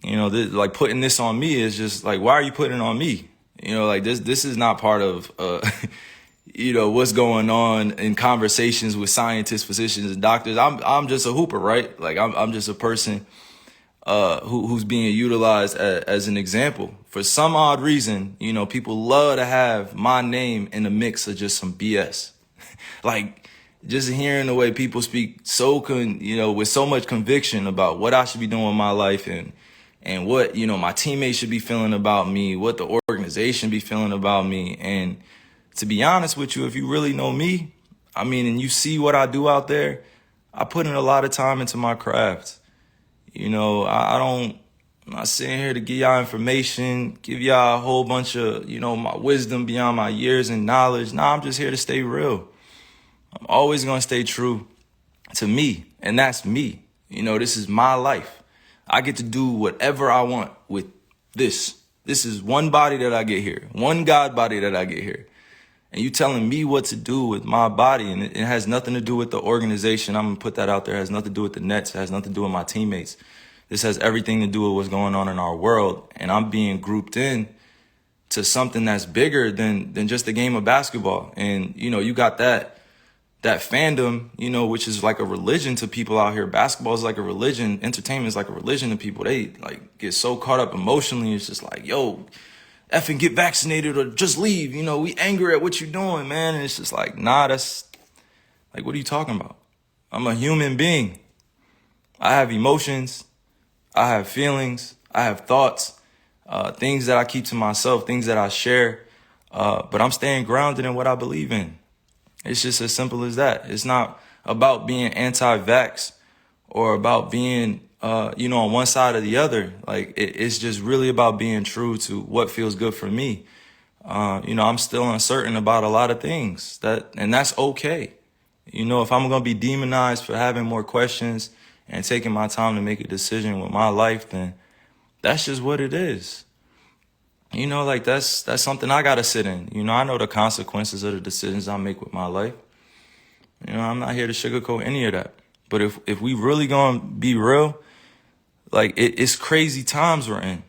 Like putting this on me is just like, why are you putting it on me? Like this is not part of, what's going on in conversations with scientists, physicians, and doctors. I'm just a hooper, right? Like I'm just a person who's being utilized as an example. For some odd reason, people love to have my name in the mix of just some BS. Like just hearing the way people speak with so much conviction about what I should be doing in my life and what, my teammates should be feeling about me, what the organization be feeling about me. And to be honest with you, if you really know me, and you see what I do out there, I put in a lot of time into my craft. I'm not sitting here to give y'all information, give y'all a whole bunch of, my wisdom beyond my years and knowledge. Nah, I'm just here to stay real. I'm always going to stay true to me, and that's me. This is my life. I get to do whatever I want with this. This is one body that I get here, one God body that I get here. And you telling me what to do with my body, and it has nothing to do with the organization. I'm going to put that out there. It has nothing to do with the Nets. It has nothing to do with my teammates. This has everything to do with what's going on in our world, and I'm being grouped in to something that's bigger than just a game of basketball. And, you got that fandom, which is like a religion to people out here. Basketball is like a religion. Entertainment is like a religion to people. They like get so caught up emotionally. It's just like, yo, effing get vaccinated or just leave. We angry at what you're doing, man. And it's just like, nah, that's like, what are you talking about? I'm a human being. I have emotions. I have feelings. I have thoughts, things that I keep to myself, things that I share. But I'm staying grounded in what I believe in. It's just as simple as that. It's not about being anti-vax or about being, on one side or the other. Like it's just really about being true to what feels good for me. I'm still uncertain about a lot of things and that's okay. If I'm going to be demonized for having more questions and taking my time to make a decision with my life, then that's just what it is. Like that's something I got to sit in. I know the consequences of the decisions I make with my life. I'm not here to sugarcoat any of that. But if we really gonna be real, like it's crazy times we're in.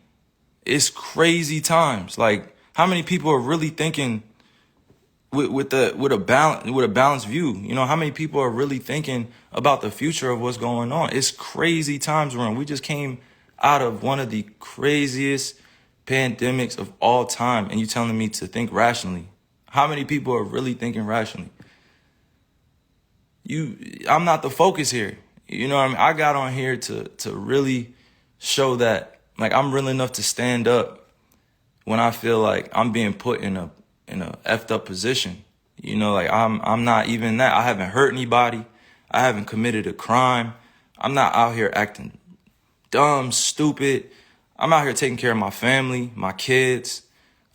It's crazy times. Like how many people are really thinking with a balanced view? How many people are really thinking about the future of what's going on? It's crazy times we're in. We just came out of one of the craziest pandemics of all time, and you telling me to think rationally. How many people are really thinking rationally? I'm not the focus here. I got on here to really show that like I'm real enough to stand up when I feel like I'm being put in a effed up position. Like I'm not even that. I haven't hurt anybody. I haven't committed a crime. I'm not out here acting dumb, stupid. I'm out here taking care of my family, my kids.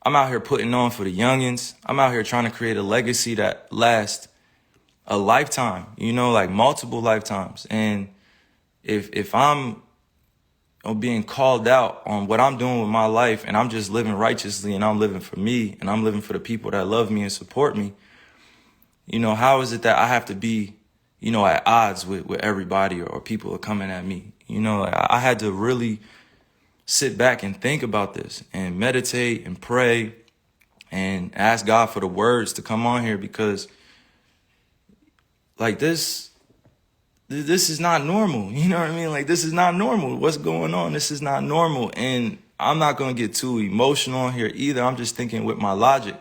I'm out here putting on for the youngins. I'm out here trying to create a legacy that lasts a lifetime, like multiple lifetimes. And if I'm being called out on what I'm doing with my life and I'm just living righteously and I'm living for me and I'm living for the people that love me and support me, how is it that I have to be, at odds with everybody or people are coming at me? Like I had to really sit back and think about this and meditate and pray and ask God for the words to come on here, because like this is not normal. You know what I mean? Like this is not normal. What's going on? This is not normal. And I'm not going to get too emotional here either. I'm just thinking with my logic.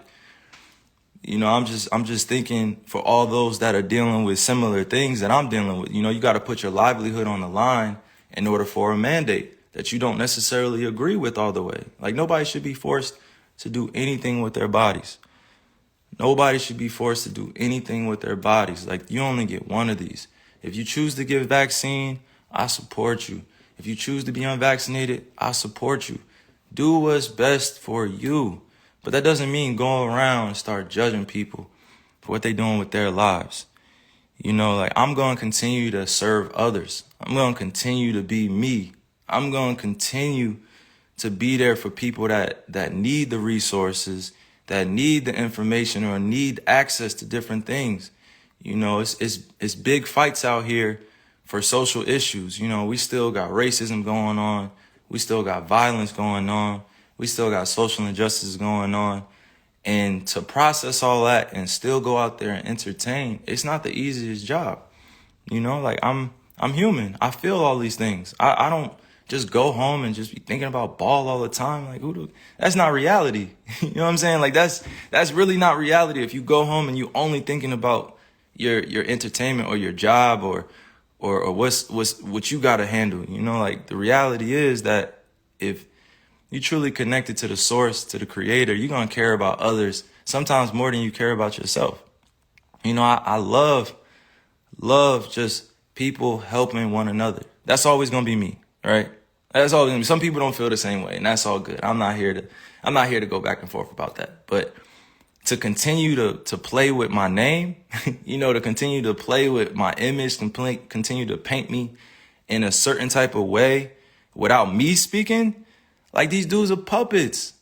I'm just thinking for all those that are dealing with similar things that I'm dealing with. You got to put your livelihood on the line in order for a mandate that you don't necessarily agree with all the way. Like nobody should be forced to do anything with their bodies. Nobody should be forced to do anything with their bodies. Like you only get one of these. If you choose to get vaccine, I support you. If you choose to be unvaccinated, I support you. Do what's best for you. But that doesn't mean go around and start judging people for what they're doing with their lives. Like I'm going to continue to serve others. I'm going to continue to be me. I'm going to continue to be there for people that need the resources, that need the information or need access to different things. It's big fights out here for social issues. We still got racism going on. We still got violence going on. We still got social injustices going on. And to process all that and still go out there and entertain, it's not the easiest job. You know, like I'm human. I feel all these things. I don't just go home and just be thinking about ball all the time. Like that's not reality. You know what I'm saying? Like that's really not reality. If you go home and you only thinking about your entertainment or your job or what you got to handle, you know, like the reality is that if you truly connected to the source, to the creator, you're going to care about others sometimes more than you care about yourself. You know, I love just people helping one another. That's always going to be me, right? That's always going to be. Some people don't feel the same way, and that's all good. I'm not here to go back and forth about that. But to continue to play with my name, you know, to continue to play with my image, continue to paint me in a certain type of way without me speaking, like these dudes are puppets.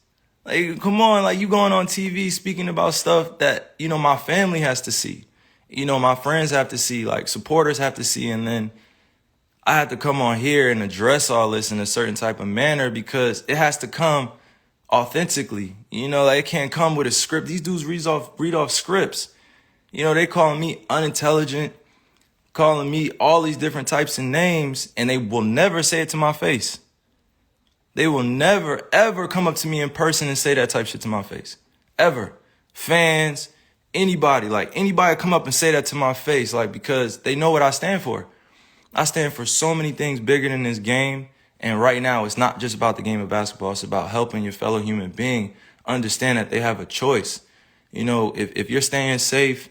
Like, come on, like you going on TV speaking about stuff that, you know, my family has to see. You know, my friends have to see, like supporters have to see. And then I have to come on here and address all this in a certain type of manner because it has to come authentically. You know, like it can't come with a script. These dudes read off scripts. You know, they calling me unintelligent, calling me all these different types of names, and they will never say it to my face. They will never, ever come up to me in person and say that type of shit to my face. Ever. Fans, anybody come up and say that to my face, like, because they know what I stand for. I stand for so many things bigger than this game. And right now, it's not just about the game of basketball. It's about helping your fellow human being understand that they have a choice. You know, if you're staying safe,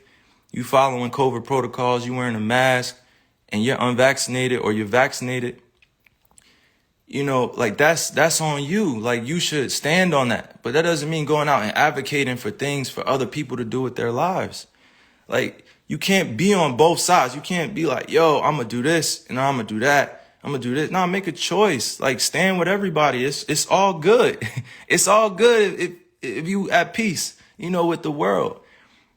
you following COVID protocols, you wearing a mask, and you're unvaccinated or you're vaccinated, you know, like that's on you. Like you should stand on that. But that doesn't mean going out and advocating for things for other people to do with their lives. Like you can't be on both sides. You can't be like, yo, I'm going to do this and I'm going to do that. I'm going to do this. No, make a choice. Like stand with everybody. It's all good. It's all good if you at peace, you know, with the world.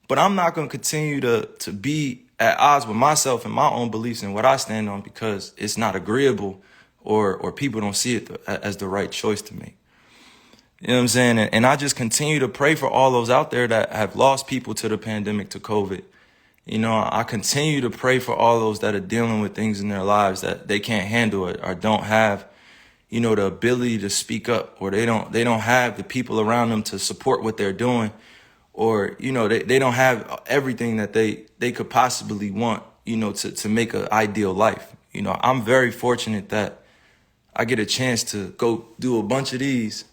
But I'm not going to continue to be at odds with myself and my own beliefs and what I stand on because it's not agreeable or people don't see it as the right choice to make. You know what I'm saying? And I just continue to pray for all those out there that have lost people to the pandemic, to COVID. You know, I continue to pray for all those that are dealing with things in their lives that they can't handle it or don't have, you know, the ability to speak up, or they don't have the people around them to support what they're doing, or, you know, they don't have everything that they could possibly want, you know, to make an ideal life. You know, I'm very fortunate that I get a chance to go do a bunch of these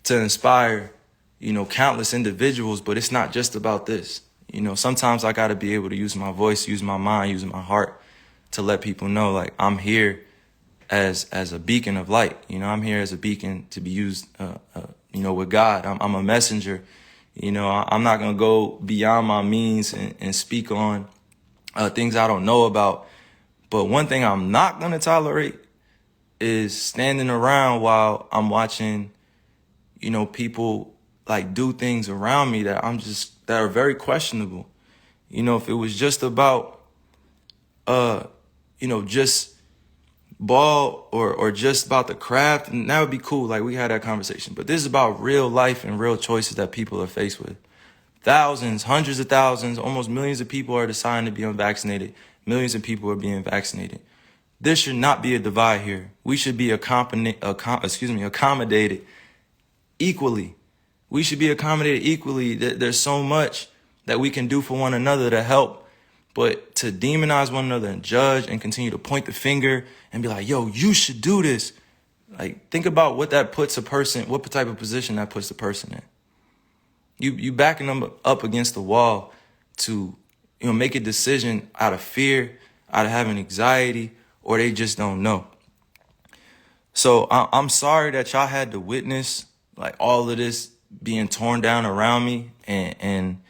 to inspire, you know, countless individuals, but it's not just about this. You know, sometimes I got to be able to use my voice, use my mind, use my heart to let people know, like, I'm here as a beacon of light. You know, I'm here as a beacon to be used, you know, with God. I'm a messenger. You know, I'm not going to go beyond my means and speak on things I don't know about. But one thing I'm not going to tolerate is standing around while I'm watching, you know, people like do things around me that that are very questionable. You know, if it was just about, you know, just ball or just about the craft, and that would be cool. Like we had that conversation, but this is about real life and real choices that people are faced with. Thousands, hundreds of thousands, almost millions of people are deciding to be unvaccinated. Millions of people are being vaccinated. There should not be a divide here. We should be accommodated equally. We should be accommodated equally. There's so much that we can do for one another to help, but to demonize one another and judge and continue to point the finger and be like, yo, you should do this. Like, think about what that puts a person, what type of position that puts the person in. You backing them up against the wall to, you know, make a decision out of fear, out of having anxiety, or they just don't know. So I'm sorry that y'all had to witness like all of this being torn down around me, and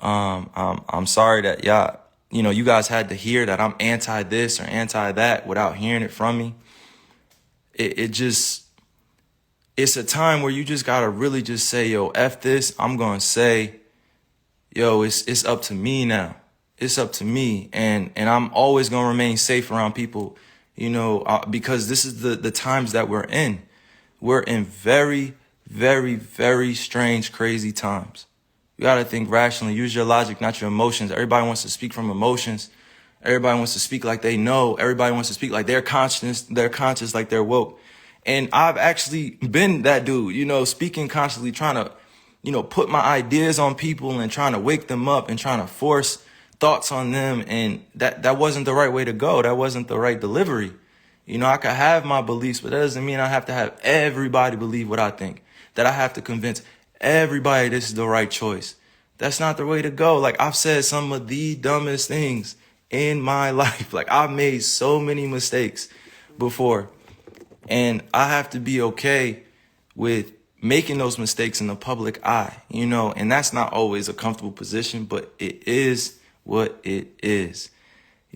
I'm sorry that y'all, you know, you guys had to hear that I'm anti this or anti that without hearing it from me. It's a time where you just gotta really just say, yo, F this. I'm gonna say, yo, it's up to me now. It's up to me. And I'm always gonna remain safe around people, because this is the times that we're in. We're in very, very, very strange, crazy times. You got to think rationally. Use your logic, not your emotions. Everybody wants to speak from emotions. Everybody wants to speak like they know. Everybody wants to speak like they're conscious, like they're woke. And I've actually been that dude, speaking consciously, trying to, put my ideas on people and trying to wake them up and trying to force thoughts on them. And that wasn't the right way to go. That wasn't the right delivery. I could have my beliefs, but that doesn't mean I have to have everybody believe what I think, that I have to convince everybody this is the right choice. That's not the way to go. Like, I've said some of the dumbest things in my life. Like, I've made so many mistakes before, and I have to be okay with making those mistakes in the public eye, and that's not always a comfortable position, but it is what it is.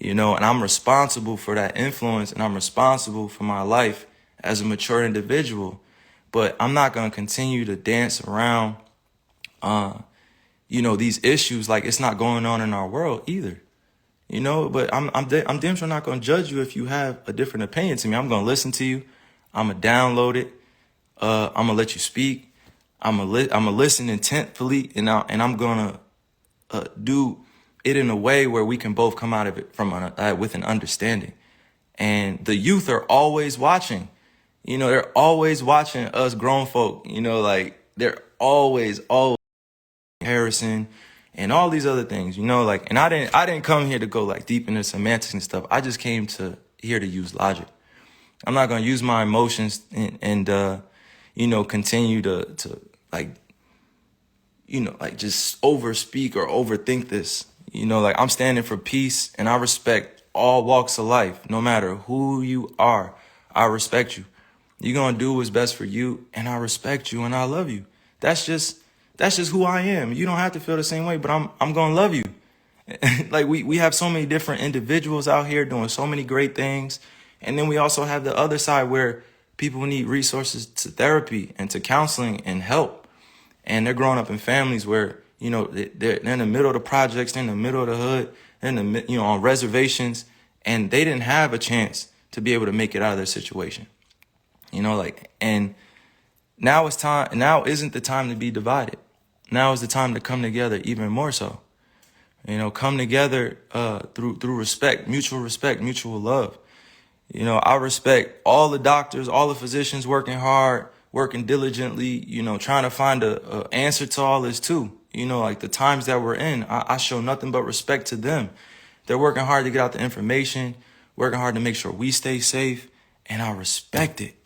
And I'm responsible for that influence, and I'm responsible for my life as a mature individual. But I'm not going to continue to dance around, these issues like it's not going on in our world either. But I'm damn sure not going to judge you if you have a different opinion to me. I'm going to listen to you. I'm going to download it. I'm going to let you speak. I'm going to listen intentfully, and I'm going to do it in a way where we can both come out of it with an understanding. And the youth are always watching. They're always watching us grown folk. Like, they're always Harrison and all these other things. And I didn't come here to go like deep into semantics and stuff. I just came here to use logic. I'm not gonna use my emotions and continue to just overspeak or overthink this. I'm standing for peace, and I respect all walks of life, no matter who you are. I respect you. You're going to do what's best for you, and I respect you, and I love you. That's just who I am. You don't have to feel the same way, but I'm going to love you. Like, we have so many different individuals out here doing so many great things. And then we also have the other side where people need resources to therapy and to counseling and help. And they're growing up in families where, they're in the middle of the projects, they're in the middle of the hood, they're in the, on reservations, and they didn't have a chance to be able to make it out of their situation. And now isn't the time to be divided. Now is the time to come together even more so. Come together through respect, mutual love. I respect all the doctors, all the physicians working hard, working diligently, trying to find a answer to all this too. Like the times that we're in, I show nothing but respect to them. They're working hard to get out the information, working hard to make sure we stay safe, and I respect it.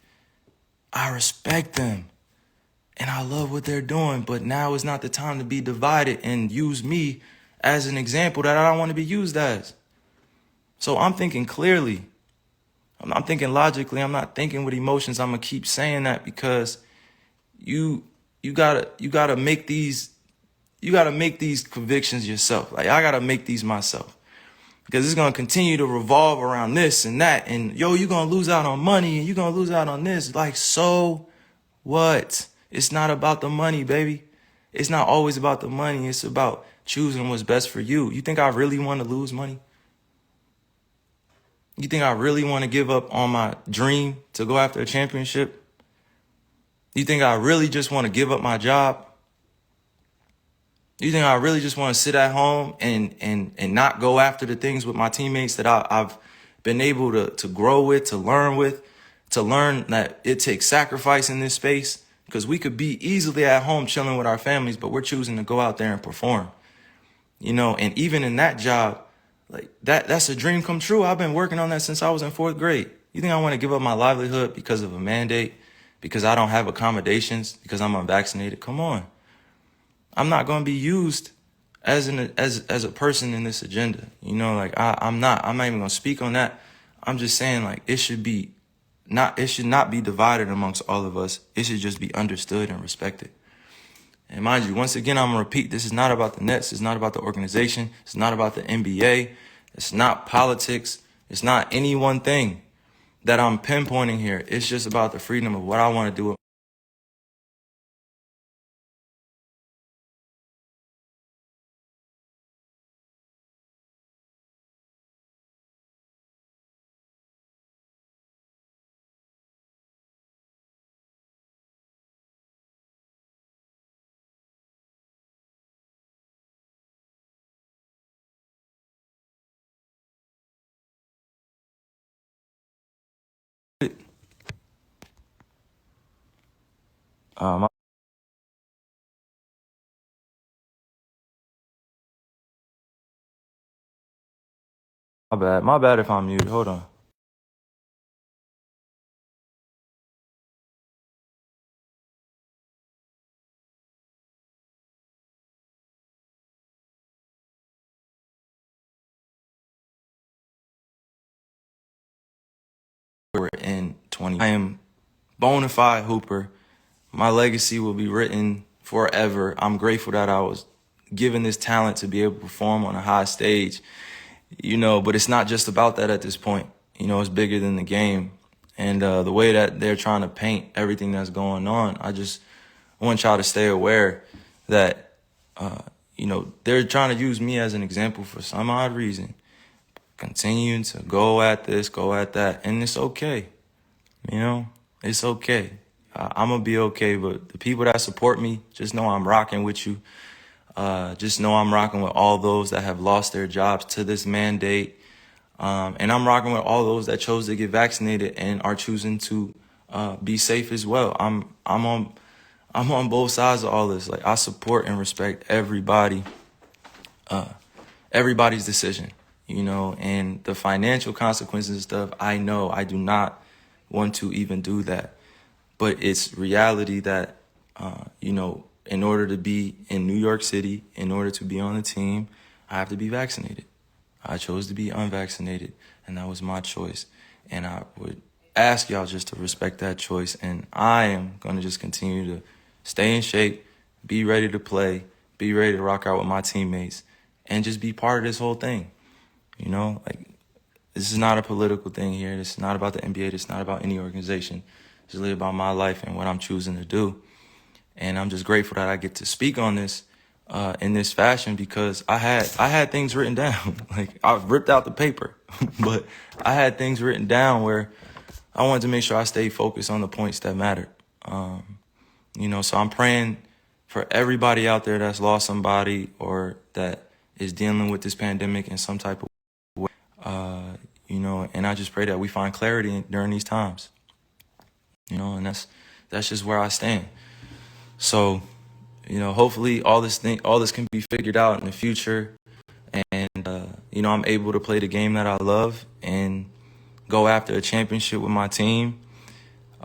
I respect them, and I love what they're doing, but now is not the time to be divided and use me as an example that I don't want to be used as. So I'm thinking clearly. I'm thinking logically. I'm not thinking with emotions. I'm gonna keep saying that because you gotta make these convictions yourself. Like, I gotta make these myself, because it's gonna continue to revolve around this and that. And you're gonna lose out on money, and you're gonna lose out on this. Like, so what? It's not about the money, baby. It's not always about the money. It's about choosing what's best for you. You think I really want to lose money? You think I really want to give up on my dream to go after a championship? You think I really just want to give up my job? You think I really just want to sit at home and not go after the things with my teammates that I've been able to grow with, to learn that it takes sacrifice in this space? Because we could be easily at home chilling with our families, but we're choosing to go out there and perform. And even in that job, like that's a dream come true. I've been working on that since I was in 4th grade. You think I want to give up my livelihood because of a mandate, because I don't have accommodations, because I'm unvaccinated? Come on. I'm not going to be used as a person in this agenda. I'm not even going to speak on that. I'm just saying, like, it should not be divided amongst all of us. It should just be understood and respected. And mind you, once again, I'm going to repeat, this is not about the Nets. It's not about the organization. It's not about the NBA. It's not politics. It's not any one thing that I'm pinpointing here. It's just about the freedom of what I want to do. My bad. My bad if I'm muted. Hold on. We're in 20. I am bona fide hooper. My legacy will be written forever. I'm grateful that I was given this talent to be able to perform on a high stage, but it's not just about that at this point. It's bigger than the game. And the way that they're trying to paint everything that's going on, I just want y'all to stay aware that, they're trying to use me as an example for some odd reason. Continuing to go at this, go at that, and it's okay. It's okay. I'm going to be okay, but the people that support me, just know I'm rocking with you. Just know I'm rocking with all those that have lost their jobs to this mandate. And I'm rocking with all those that chose to get vaccinated and are choosing to be safe as well. I'm on both sides of all this. Like, I support and respect everybody's decision, and the financial consequences and stuff. I know I do not want to even do that, but it's reality that, in order to be in New York City, in order to be on the team, I have to be vaccinated. I chose to be unvaccinated, and that was my choice. And I would ask y'all just to respect that choice. And I am going to just continue to stay in shape, be ready to play, be ready to rock out with my teammates, and just be part of this whole thing. Like, this is not a political thing here. This is not about the NBA. This is not about any organization. It's really about my life and what I'm choosing to do. And I'm just grateful that I get to speak on this in this fashion, because I had things written down. Like, I ripped out the paper, but I had things written down where I wanted to make sure I stayed focused on the points that mattered. So I'm praying for everybody out there that's lost somebody or that is dealing with this pandemic in some type of way. And I just pray that we find clarity during these times. And that's just where I stand. So, hopefully all this can be figured out in the future, and I'm able to play the game that I love and go after a championship with my team,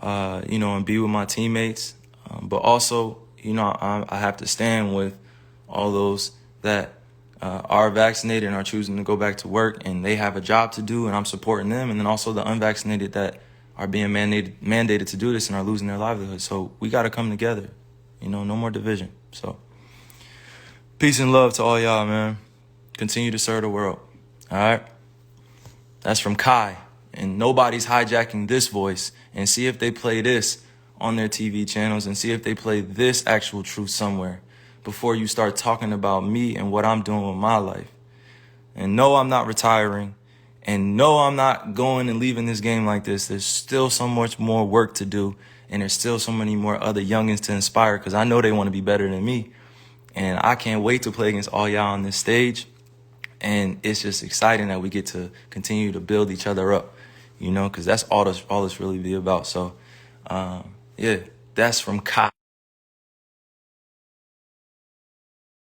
and be with my teammates. But also, I have to stand with all those that are vaccinated and are choosing to go back to work, and they have a job to do, and I'm supporting them. And then also the unvaccinated that are being mandated to do this and are losing their livelihood. So we got to come together. No more division. So peace and love to all y'all, man. Continue to serve the world. All right? That's from Kai. And nobody's hijacking this voice. And see if they play this on their TV channels, and see if they play this actual truth somewhere before you start talking about me and what I'm doing with my life. And no, I'm not retiring. And no, I'm not going and leaving this game like this. There's still so much more work to do. And there's still so many more other youngins to inspire, because I know they want to be better than me. And I can't wait to play against all y'all on this stage. And it's just exciting that we get to continue to build each other up, because that's all this really be about. So, yeah, that's from Kai.